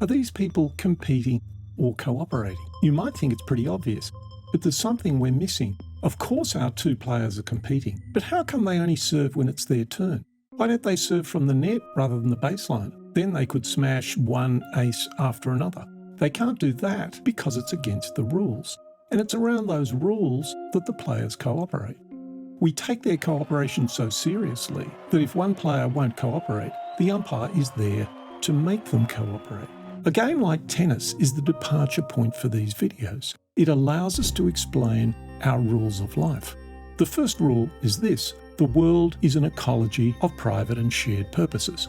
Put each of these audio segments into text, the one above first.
Are these people competing or cooperating? You might think it's pretty obvious, but there's something we're missing. Of course our two players are competing, but how come they only serve when it's their turn? Why don't they serve from the net rather than the baseline? Then they could smash one ace after another. They can't do that because it's against the rules. And it's around those rules that the players cooperate. We take their cooperation so seriously that if one player won't cooperate, the umpire is there to make them cooperate. A game like tennis is the departure point for these videos. It allows us to explain our rules of life. The first rule is this: the world is an ecology of private and shared purposes.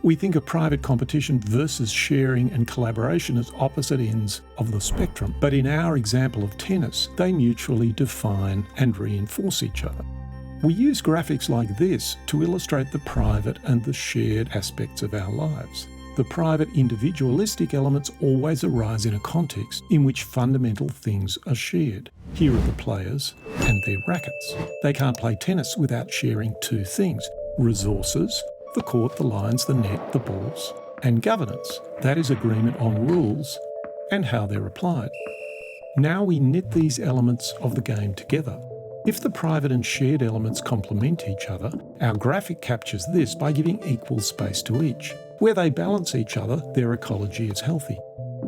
We think of private competition versus sharing and collaboration as opposite ends of the spectrum, but in our example of tennis, they mutually define and reinforce each other. We use graphics like this to illustrate the private and the shared aspects of our lives. The private individualistic elements always arise in a context in which fundamental things are shared. Here are the players and their rackets. They can't play tennis without sharing two things: resources, the court, the lines, the net, the balls, and governance. That is agreement on rules and how they're applied. Now we knit these elements of the game together. If the private and shared elements complement each other, our graphic captures this by giving equal space to each. Where they balance each other, their ecology is healthy.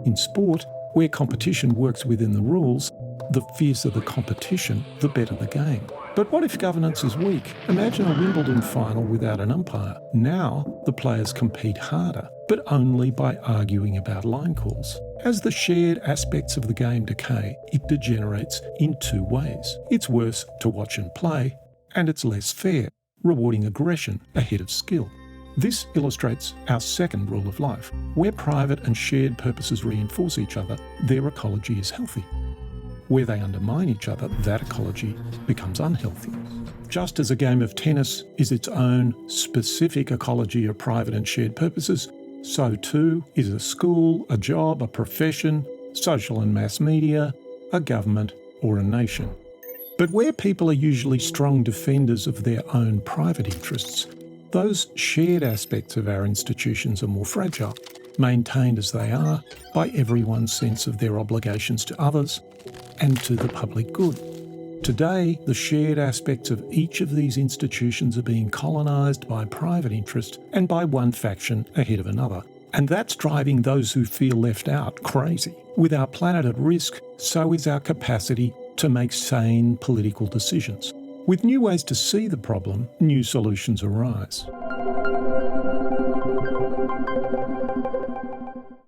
In sport, where competition works within the rules, the fiercer the competition, the better the game. But what if governance is weak? Imagine a Wimbledon final without an umpire. Now the players compete harder, but only by arguing about line calls. As the shared aspects of the game decay, it degenerates in two ways. It's worse to watch and play, and it's less fair, rewarding aggression ahead of skill. This illustrates our second rule of life. Where private and shared purposes reinforce each other, their ecology is healthy. Where they undermine each other, that ecology becomes unhealthy. Just as a game of tennis is its own specific ecology of private and shared purposes, so too is a school, a job, a profession, social and mass media, a government, or a nation. But where people are usually strong defenders of their own private interests, those shared aspects of our institutions are more fragile, maintained as they are by everyone's sense of their obligations to others and to the public good. Today, the shared aspects of each of these institutions are being colonised by private interest and by one faction ahead of another. And that's driving those who feel left out crazy. With our planet at risk, so is our capacity to make sane political decisions. With new ways to see the problem, new solutions arise.